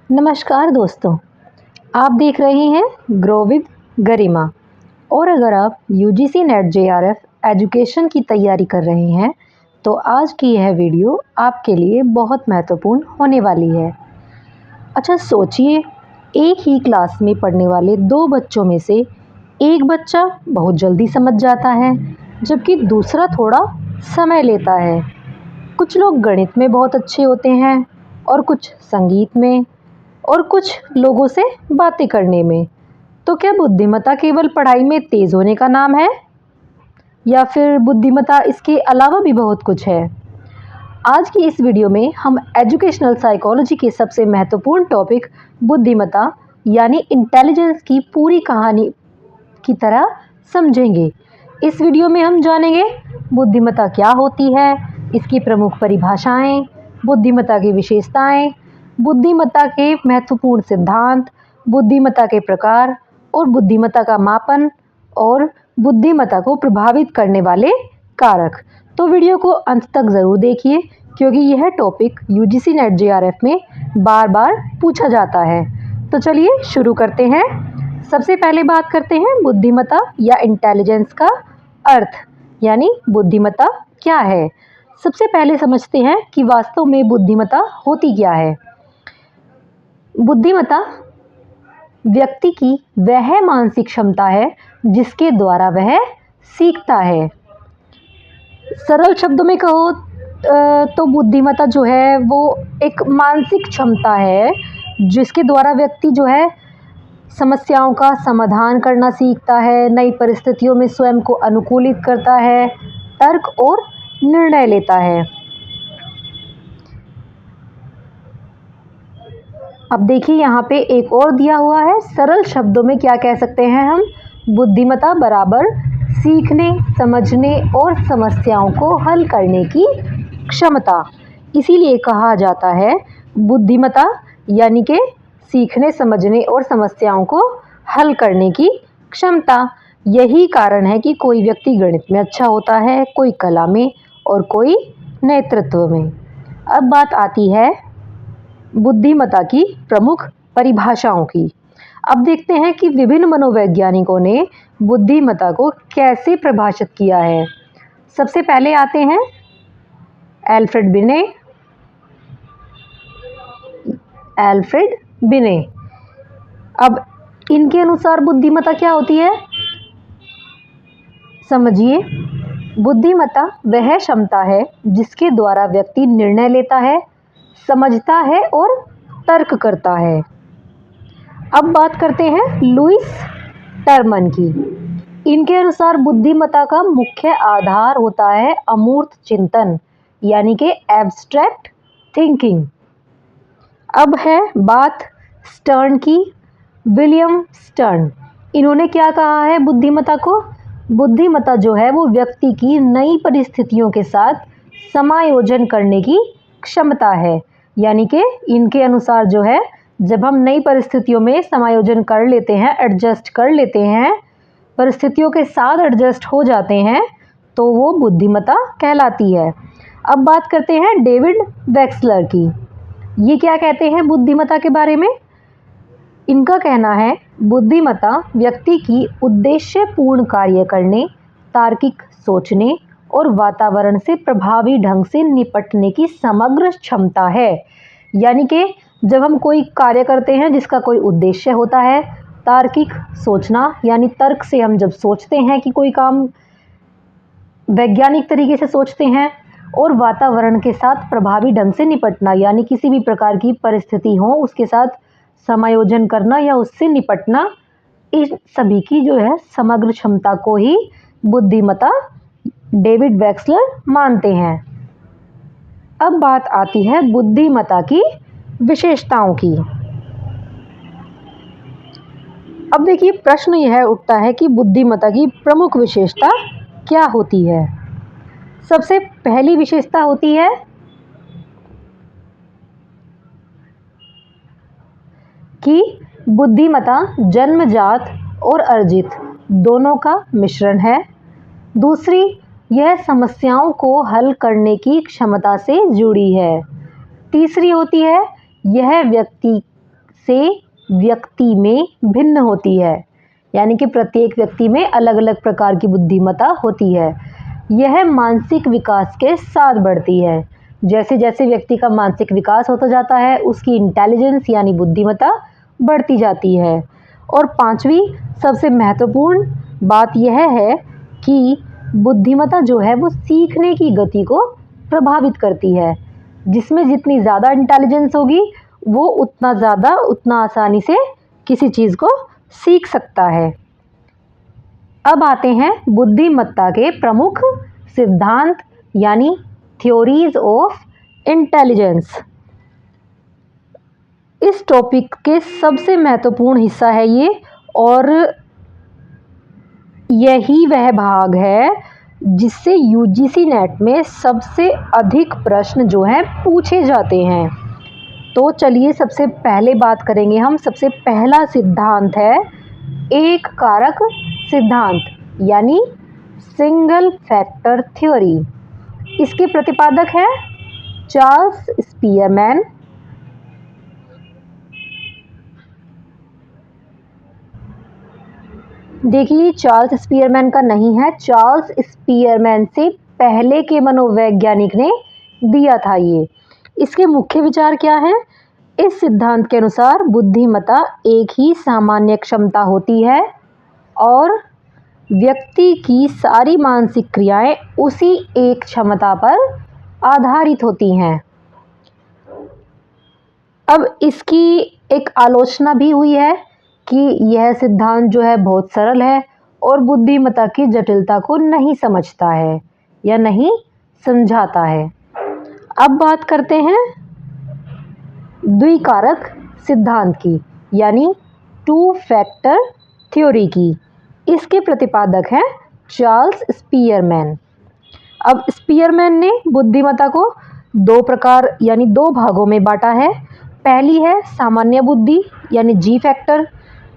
नमस्कार दोस्तों, आप देख रहे हैं ग्रो विद गरिमा। और अगर आप यूजीसी नेट जेआरएफ एजुकेशन की तैयारी कर रहे हैं तो आज की यह वीडियो आपके लिए बहुत महत्वपूर्ण होने वाली है। अच्छा सोचिए, एक ही क्लास में पढ़ने वाले दो बच्चों में से एक बच्चा बहुत जल्दी समझ जाता है जबकि दूसरा थोड़ा समय लेता है। कुछ लोग गणित में बहुत अच्छे होते हैं और कुछ संगीत में और कुछ लोगों से बातें करने में। तो क्या बुद्धिमत्ता केवल पढ़ाई में तेज होने का नाम है या फिर बुद्धिमत्ता इसके अलावा भी बहुत कुछ है? आज की इस वीडियो में हम एजुकेशनल साइकोलॉजी के सबसे महत्वपूर्ण टॉपिक बुद्धिमत्ता यानी इंटेलिजेंस की पूरी कहानी की तरह समझेंगे। इस वीडियो में हम जानेंगे बुद्धिमत्ता क्या होती है, इसकी प्रमुख परिभाषाएं, बुद्धिमत्ता की विशेषताएं, बुद्धिमत्ता के महत्वपूर्ण सिद्धांत, बुद्धिमत्ता के प्रकार और बुद्धिमत्ता का मापन और बुद्धिमत्ता को प्रभावित करने वाले कारक। तो वीडियो को अंत तक ज़रूर देखिए क्योंकि यह टॉपिक यूजीसी नेट जेआरएफ में बार बार पूछा जाता है। तो चलिए शुरू करते हैं। सबसे पहले बात करते हैं बुद्धिमत्ता या इंटेलिजेंस का अर्थ, यानी बुद्धिमत्ता क्या है। सबसे पहले समझते हैं कि वास्तव में बुद्धिमत्ता होती क्या है। बुद्धिमत्ता व्यक्ति की वह मानसिक क्षमता है जिसके द्वारा वह सीखता है। सरल शब्दों में कहो तो बुद्धिमत्ता जो है वो एक मानसिक क्षमता है जिसके द्वारा व्यक्ति जो है समस्याओं का समाधान करना सीखता है, नई परिस्थितियों में स्वयं को अनुकूलित करता है, तर्क और निर्णय लेता है। अब देखिए यहाँ पे एक और दिया हुआ है। सरल शब्दों में क्या कह सकते हैं हम? बुद्धिमत्ता बराबर सीखने, समझने और समस्याओं को हल करने की क्षमता। इसीलिए कहा जाता है बुद्धिमत्ता यानी कि सीखने, समझने और समस्याओं को हल करने की क्षमता। यही कारण है कि कोई व्यक्ति गणित में अच्छा होता है, कोई कला में और कोई नेतृत्व में। अब बात आती है बुद्धिमत्ता की प्रमुख परिभाषाओं की। अब देखते हैं कि विभिन्न मनोवैज्ञानिकों ने बुद्धिमत्ता को कैसे परिभाषित किया है। सबसे पहले आते हैं एल्फ्रेड बिने। अब इनके अनुसार बुद्धिमत्ता क्या होती है, समझिए। बुद्धिमत्ता वह क्षमता है जिसके द्वारा व्यक्ति निर्णय लेता है, समझता है और तर्क करता है। अब बात करते हैं लुईस टर्मन की। इनके अनुसार बुद्धिमत्ता का मुख्य आधार होता है अमूर्त चिंतन यानी कि एब्स्ट्रैक्ट थिंकिंग। अब है बात स्टर्न की, विलियम स्टर्न। इन्होंने क्या कहा है बुद्धिमत्ता को? बुद्धिमत्ता जो है वो व्यक्ति की नई परिस्थितियों के साथ समायोजन करने की क्षमता है। यानी कि इनके अनुसार जो है जब हम नई परिस्थितियों में समायोजन कर लेते हैं, एडजस्ट कर लेते हैं, परिस्थितियों के साथ एडजस्ट हो जाते हैं तो वो बुद्धिमत्ता कहलाती है। अब बात करते हैं डेविड वेक्सलर की। ये क्या कहते हैं बुद्धिमत्ता के बारे में? इनका कहना है बुद्धिमत्ता व्यक्ति की उद्देश्यपूर्ण कार्य करने, तार्किक सोचने और वातावरण से प्रभावी ढंग से निपटने की समग्र क्षमता है। यानी कि जब हम कोई कार्य करते हैं जिसका कोई उद्देश्य होता है, तार्किक सोचना यानी तर्क से हम जब सोचते हैं कि कोई काम वैज्ञानिक तरीके से सोचते हैं, और वातावरण के साथ प्रभावी ढंग से निपटना यानी किसी भी प्रकार की परिस्थिति हो उसके साथ समायोजन करना या उससे निपटना, इस सभी की जो है समग्र क्षमता को ही बुद्धिमत्ता डेविड वेक्सलर मानते हैं। अब बात आती है बुद्धिमत्ता की विशेषताओं की। अब देखिए प्रश्न यह उठता है कि बुद्धिमत्ता की प्रमुख विशेषता क्या होती है। सबसे पहली विशेषता होती है कि बुद्धिमत्ता जन्मजात और अर्जित दोनों का मिश्रण है। दूसरी, यह समस्याओं को हल करने की क्षमता से जुड़ी है। तीसरी होती है यह व्यक्ति से व्यक्ति में भिन्न होती है, यानी कि प्रत्येक व्यक्ति में अलग अलग प्रकार की बुद्धिमत्ता होती है। यह मानसिक विकास के साथ बढ़ती है। जैसे जैसे व्यक्ति का मानसिक विकास होता जाता है, उसकी इंटेलिजेंस यानी बुद्धिमत्ता बढ़ती जाती है। और पांचवी सबसे महत्वपूर्ण बात यह है कि बुद्धिमत्ता जो है वो सीखने की गति को प्रभावित करती है। जिसमें जितनी ज़्यादा इंटेलिजेंस होगी वो उतना ज़्यादा उतना आसानी से किसी चीज़ को सीख सकता है। अब आते हैं बुद्धिमत्ता के प्रमुख सिद्धांत यानी थ्योरीज ऑफ इंटेलिजेंस। इस टॉपिक के सबसे महत्वपूर्ण हिस्सा है ये, और यही वह भाग है जिससे यूजीसी नेट में सबसे अधिक प्रश्न जो हैं पूछे जाते हैं। तो चलिए सबसे पहले बात करेंगे हम। सबसे पहला सिद्धांत है एक कारक सिद्धांत यानी सिंगल फैक्टर थ्योरी। इसके प्रतिपादक हैं चार्ल्स स्पीयरमैन। देखिए चार्ल्स स्पीयरमैन का नहीं है, चार्ल्स स्पीयरमैन से पहले के मनोवैज्ञानिक ने दिया था ये। इसके मुख्य विचार क्या हैं? इस सिद्धांत के अनुसार बुद्धिमत्ता एक ही सामान्य क्षमता होती है और व्यक्ति की सारी मानसिक क्रियाएं उसी एक क्षमता पर आधारित होती हैं। अब इसकी एक आलोचना भी हुई है कि यह सिद्धांत जो है बहुत सरल है और बुद्धिमत्ता की जटिलता को नहीं समझता है या नहीं समझाता है। अब बात करते हैं द्विकारक सिद्धांत की यानी टू फैक्टर थ्योरी की। इसके प्रतिपादक हैं चार्ल्स स्पीयरमैन। अब स्पीयरमैन ने बुद्धिमत्ता को दो प्रकार यानी दो भागों में बांटा है। पहली है सामान्य बुद्धि यानी जी फैक्टर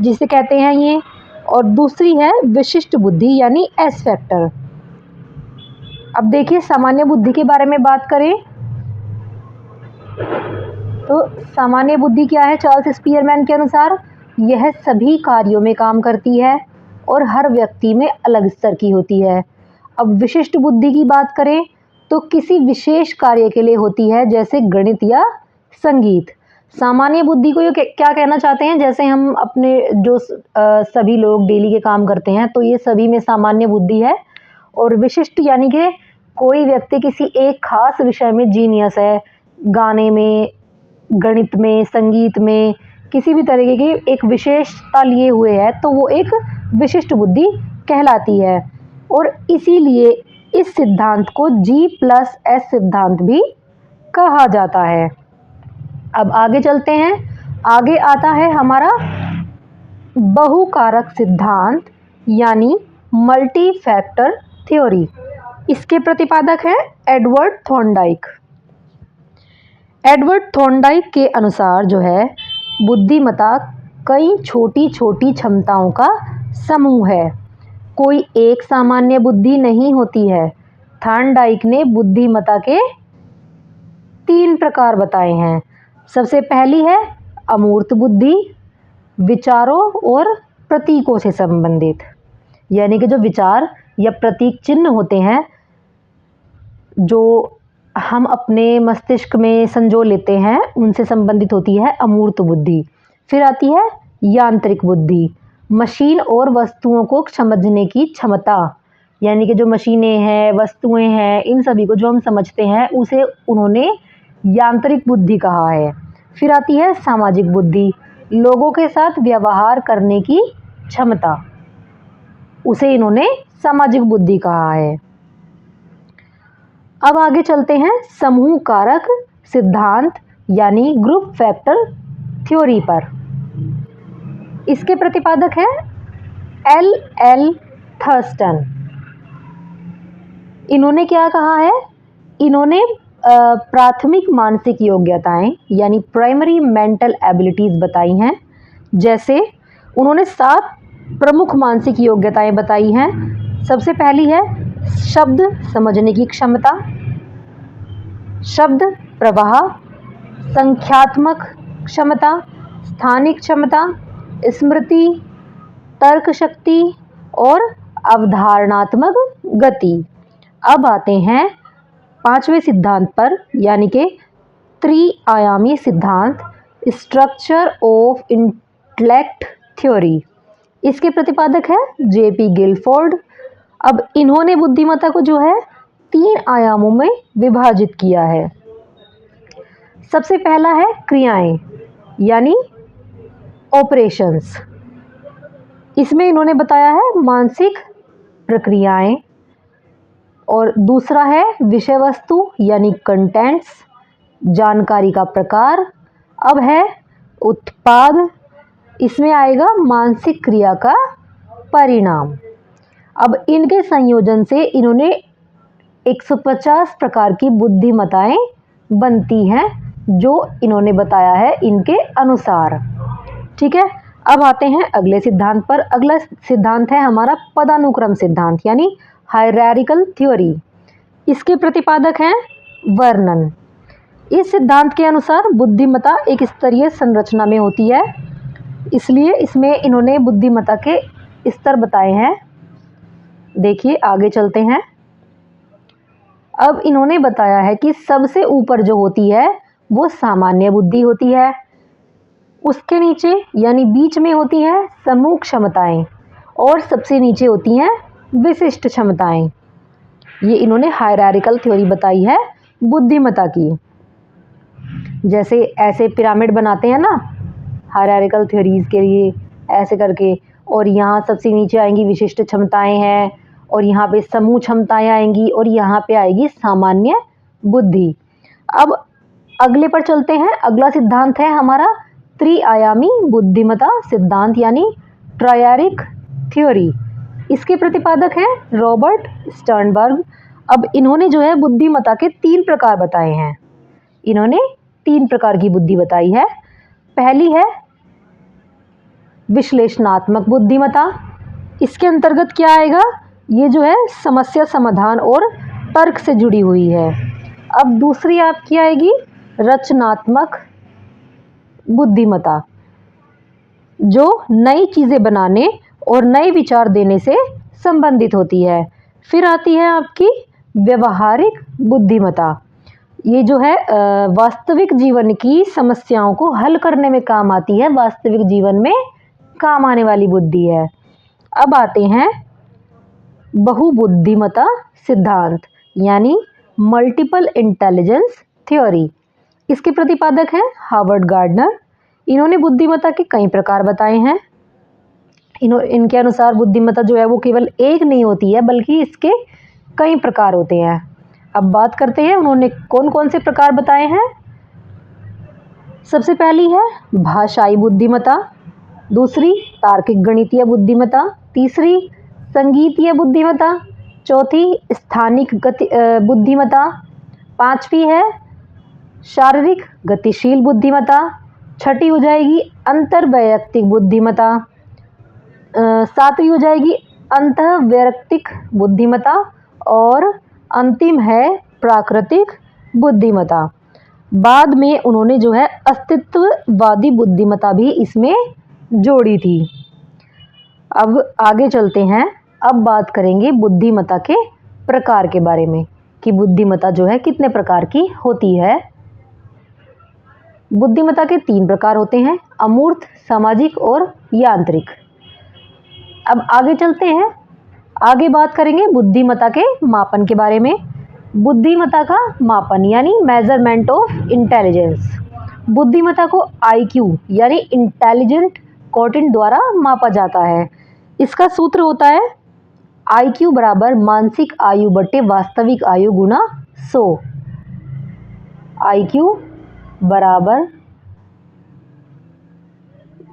जिसे कहते हैं ये, और दूसरी है विशिष्ट बुद्धि यानी एस फैक्टर। अब देखिए सामान्य बुद्धि के बारे में बात करें तो सामान्य बुद्धि क्या है? चार्ल्स स्पीयरमैन के अनुसार यह सभी कार्यों में काम करती है और हर व्यक्ति में अलग स्तर की होती है। अब विशिष्ट बुद्धि की बात करें तो किसी विशेष कार्य के लिए होती है, जैसे गणित या संगीत। सामान्य बुद्धि को ये क्या कहना चाहते हैं? जैसे हम अपने जो सभी लोग डेली के काम करते हैं तो ये सभी में सामान्य बुद्धि है। और विशिष्ट यानी कि कोई व्यक्ति किसी एक खास विषय में जीनियस है, गाने में, गणित में, संगीत में, किसी भी तरीके की एक विशेषता लिए हुए है तो वो एक विशिष्ट बुद्धि कहलाती है। और इसीलिए इस सिद्धांत को G+S सिद्धांत भी कहा जाता है। अब आगे चलते हैं। आगे आता है हमारा बहुकारक सिद्धांत यानी मल्टी फैक्टर थ्योरी। इसके प्रतिपादक हैं एडवर्ड थॉर्नडाइक। एडवर्ड थॉर्नडाइक के अनुसार जो है बुद्धिमत्ता कई छोटी छोटी क्षमताओं का समूह है, कोई एक सामान्य बुद्धि नहीं होती है। थॉर्नडाइक ने बुद्धिमत्ता के 3 प्रकार बताए हैं। सबसे पहली है अमूर्त बुद्धि, विचारों और प्रतीकों से संबंधित, यानी कि जो विचार या प्रतीक चिन्ह होते हैं जो हम अपने मस्तिष्क में संजो लेते हैं उनसे संबंधित होती है अमूर्त बुद्धि। फिर आती है यांत्रिक बुद्धि, मशीन और वस्तुओं को समझने की क्षमता, यानी कि जो मशीनें हैं, वस्तुएं हैं, इन सभी को जो हम समझते हैं उसे उन्होंने यांत्रिक बुद्धि कहा है। फिर आती है सामाजिक बुद्धि, लोगों के साथ व्यवहार करने की क्षमता, उसे इन्होंने सामाजिक बुद्धि कहा है। अब आगे चलते हैं समूह कारक सिद्धांत यानी ग्रुप फैक्टर थ्योरी पर। इसके प्रतिपादक हैं L. थर्स्टन। इन्होंने क्या कहा है? इन्होंने प्राथमिक मानसिक योग्यताएं यानी प्राइमरी मेंटल एबिलिटीज़ बताई हैं। जैसे उन्होंने 7 प्रमुख मानसिक योग्यताएं बताई हैं। सबसे पहली है शब्द समझने की क्षमता, शब्द प्रवाह, संख्यात्मक क्षमता, स्थानिक क्षमता, स्मृति, तर्क शक्ति और अवधारणात्मक गति। अब आते हैं पांचवें सिद्धांत पर, यानी कि त्रिआयामी सिद्धांत, स्ट्रक्चर ऑफ इंटेलेक्ट थ्योरी। इसके प्रतिपादक है जेपी गिलफोर्ड। अब इन्होंने बुद्धिमत्ता को जो है 3 आयामों में विभाजित किया है। सबसे पहला है क्रियाएं, यानी ऑपरेशंस। इसमें इन्होंने बताया है मानसिक प्रक्रियाएं। और दूसरा है विषय वस्तु, यानी कंटेंट्स, जानकारी का प्रकार। अब है उत्पाद, इसमें आएगा मानसिक क्रिया का परिणाम। अब इनके संयोजन से इन्होंने 150 प्रकार की बुद्धिमत्ताएं बनती हैं, जो इन्होंने बताया है इनके अनुसार। ठीक है, अब आते हैं अगले सिद्धांत पर। अगला सिद्धांत है हमारा पदानुक्रम सिद्धांत, यानी हायरार्किकल थ्योरी। इसके प्रतिपादक हैं वर्नन। इस सिद्धांत के अनुसार बुद्धिमत्ता एक स्तरीय संरचना में होती है, इसलिए इसमें इन्होंने बुद्धिमत्ता के स्तर बताए हैं। देखिए आगे चलते हैं। अब इन्होंने बताया है कि सबसे ऊपर जो होती है वो सामान्य बुद्धि होती है, उसके नीचे यानी बीच में होती हैं समूह क्षमताएं, और सबसे नीचे होती हैं विशिष्ट क्षमताएं। ये इन्होंने हायरार्किकल थ्योरी बताई है बुद्धिमत्ता की। जैसे ऐसे पिरामिड बनाते हैं ना हायरार्किकल थ्योरीज के लिए, ऐसे करके, और यहाँ सबसे नीचे आएंगी विशिष्ट क्षमताएं हैं, और यहाँ पे समूह क्षमताएं आएंगी, और यहाँ पे आएगी सामान्य बुद्धि। अब अगले पर चलते हैं। अगला सिद्धांत है हमारा त्रिआयामी बुद्धिमत्ता सिद्धांत, यानी ट्रायरिक थ्योरी। इसके प्रतिपादक हैं रॉबर्ट स्टर्नबर्ग। अब इन्होंने जो है बुद्धिमत्ता के 3 प्रकार बताए हैं। इन्होंने 3 प्रकार की बुद्धि बताई है। पहली है विश्लेषणात्मक बुद्धिमत्ता। इसके अंतर्गत क्या आएगा, ये जो है समस्या समाधान और तर्क से जुड़ी हुई है। अब दूसरी आपकी आएगी रचनात्मक बुद्धिमत्ता, जो नई चीज़ें बनाने और नए विचार देने से संबंधित होती है। फिर आती है आपकी व्यवहारिक बुद्धिमत्ता। ये जो है वास्तविक जीवन की समस्याओं को हल करने में काम आती है, वास्तविक जीवन में काम आने वाली बुद्धि है। अब आते हैं बहुबुद्धिमत्ता सिद्धांत, यानी मल्टीपल इंटेलिजेंस थ्योरी। इसके प्रतिपादक हैं हार्वर्ड गार्डनर। इन्होंने बुद्धिमत्ता के कई प्रकार बताए हैं। इनके अनुसार बुद्धिमत्ता जो है वो केवल एक नहीं होती है, बल्कि इसके कई प्रकार होते हैं। अब बात करते हैं उन्होंने कौन कौन से प्रकार बताए हैं। सबसे पहली है भाषाई बुद्धिमत्ता, दूसरी तार्किक गणितीय बुद्धिमत्ता, तीसरी संगीतीय बुद्धिमत्ता, चौथी स्थानिक बुद्धिमत्ता, पांचवी है शारीरिक गतिशील बुद्धिमत्ता, छठी हो जाएगी अंतर्वैयक्तिक बुद्धिमत्ता, सातवीं हो जाएगी अंतःवैयक्तिक बुद्धिमत्ता, और अंतिम है प्राकृतिक बुद्धिमत्ता। बाद में उन्होंने जो है अस्तित्ववादी बुद्धिमत्ता भी इसमें जोड़ी थी। अब आगे चलते हैं। अब बात करेंगे बुद्धिमत्ता के प्रकार के बारे में, कि बुद्धिमत्ता जो है कितने प्रकार की होती है। बुद्धिमत्ता के 3 प्रकार होते हैं, अमूर्त, सामाजिक और यांत्रिक। अब आगे चलते हैं। आगे बात करेंगे बुद्धिमत्ता के मापन के बारे में। बुद्धिमत्ता का मापन यानी मेजरमेंट ऑफ इंटेलिजेंस। बुद्धिमत्ता को IQ यानी इंटेलिजेंट क्वोटिएंट द्वारा मापा जाता है। इसका सूत्र होता है IQ बराबर मानसिक आयु बटे वास्तविक आयु गुना 100। IQ बराबर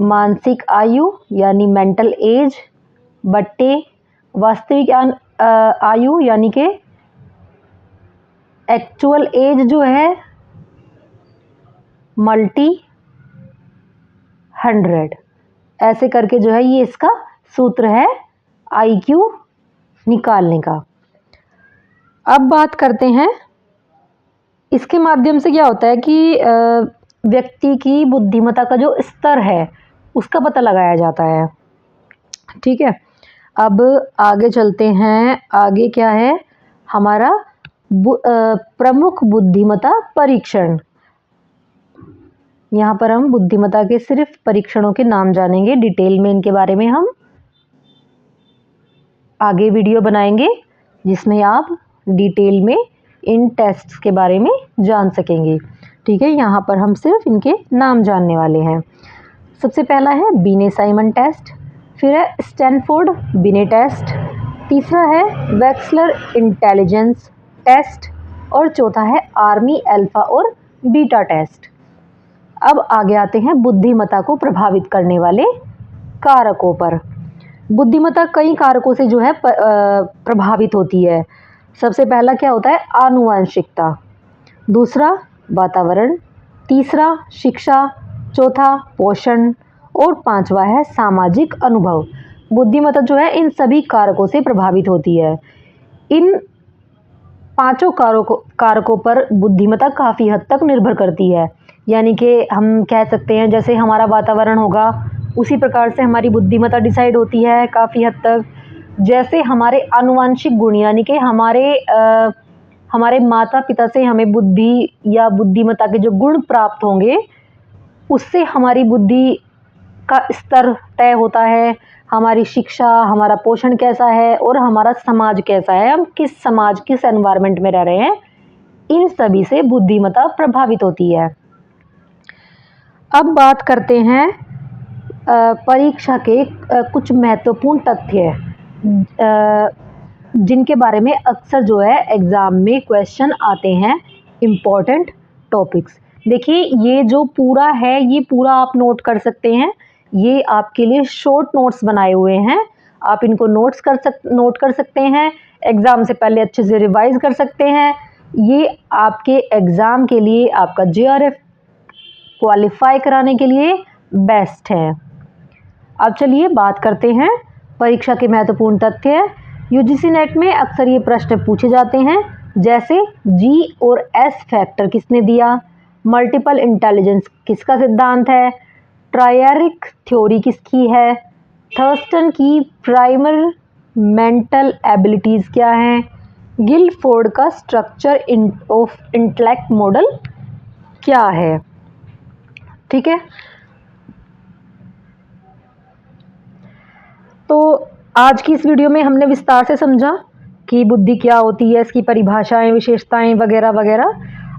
मानसिक आयु यानी मेंटल एज बट्टे वास्तविक आयु यानी कि एक्चुअल एज जो है मल्टी 100। ऐसे करके जो है ये इसका सूत्र है IQ निकालने का। अब बात करते हैं इसके माध्यम से क्या होता है कि व्यक्ति की बुद्धिमत्ता का जो स्तर है उसका पता लगाया जाता है। ठीक है, अब आगे चलते हैं। आगे क्या है हमारा प्रमुख बुद्धिमत्ता परीक्षण। यहाँ पर हम बुद्धिमत्ता के सिर्फ परीक्षणों के नाम जानेंगे, डिटेल में इनके बारे में हम आगे वीडियो बनाएंगे जिसमें आप डिटेल में इन टेस्ट्स के बारे में जान सकेंगे। ठीक है, यहाँ पर हम सिर्फ इनके नाम जानने वाले हैं। सबसे पहला है बीने साइमन टेस्ट, फिर है स्टैनफोर्ड बिने टेस्ट, तीसरा है वेक्सलर इंटेलिजेंस टेस्ट और चौथा है आर्मी अल्फा और बीटा टेस्ट। अब आगे आते हैं बुद्धिमत्ता को प्रभावित करने वाले कारकों पर। बुद्धिमत्ता कई कारकों से जो है प्रभावित होती है। सबसे पहला क्या होता है आनुवंशिकता, दूसरा वातावरण, तीसरा शिक्षा, चौथा पोषण और पांचवा है सामाजिक अनुभव। बुद्धिमत्ता जो है इन सभी कारकों से प्रभावित होती है। इन पांचों कारकों पर बुद्धिमत्ता काफ़ी हद तक निर्भर करती है। यानी कि हम कह सकते हैं जैसे हमारा वातावरण होगा उसी प्रकार से हमारी बुद्धिमत्ता डिसाइड होती है काफ़ी हद तक। जैसे हमारे आनुवंशिक गुण यानी कि हमारे माता पिता से हमें बुद्धि या बुद्धिमत्ता के जो गुण प्राप्त होंगे उससे हमारी बुद्धि का स्तर तय होता है। हमारी शिक्षा, हमारा पोषण कैसा है और हमारा समाज कैसा है, हम किस समाज किस एनवायरनमेंट में रह रहे हैं, इन सभी से बुद्धिमत्ता प्रभावित होती है। अब बात करते हैं परीक्षा के कुछ महत्वपूर्ण तथ्य जिनके बारे में अक्सर जो है एग्ज़ाम में क्वेश्चन आते हैं, इम्पॉर्टेंट टॉपिक्स। देखिए ये जो पूरा है ये पूरा आप नोट कर सकते हैं। ये आपके लिए शॉर्ट नोट्स बनाए हुए हैं, आप इनको नोट कर सकते हैं, एग्ज़ाम से पहले अच्छे से रिवाइज कर सकते हैं। ये आपके एग्ज़ाम के लिए, आपका JRF क्वालिफाई कराने के लिए बेस्ट है। अब चलिए बात करते हैं परीक्षा के महत्वपूर्ण तथ्य। UGC नेट में अक्सर ये प्रश्न पूछे जाते हैं जैसे G और S फैक्टर किसने दिया, मल्टीपल इंटेलिजेंस किसका सिद्धांत है, ट्रायरिक थ्योरी किसकी है, थर्स्टन की प्राइमर मेंटल एबिलिटीज़ क्या हैं, गिलफोर्ड का स्ट्रक्चर ऑफ इंटेलेक्ट मॉडल क्या है। ठीक है, तो आज की इस वीडियो में हमने विस्तार से समझा कि बुद्धि क्या होती है, इसकी परिभाषाएं, विशेषताएं वगैरह वगैरह।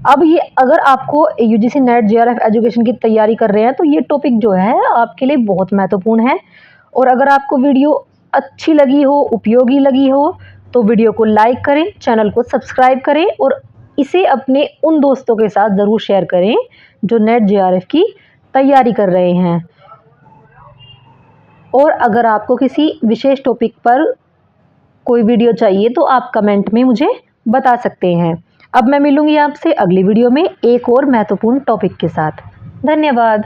अब ये अगर आपको UGC नेट JRF एजुकेशन की तैयारी कर रहे हैं तो ये टॉपिक जो है आपके लिए बहुत महत्वपूर्ण है। और अगर आपको वीडियो अच्छी लगी हो, उपयोगी लगी हो तो वीडियो को लाइक करें, चैनल को सब्सक्राइब करें और इसे अपने उन दोस्तों के साथ ज़रूर शेयर करें जो नेट JRF की तैयारी कर रहे हैं। और अगर आपको किसी विशेष टॉपिक पर कोई वीडियो चाहिए तो आप कमेंट में मुझे बता सकते हैं। अब मैं मिलूंगी आपसे अगली वीडियो में एक और महत्वपूर्ण टॉपिक के साथ। धन्यवाद।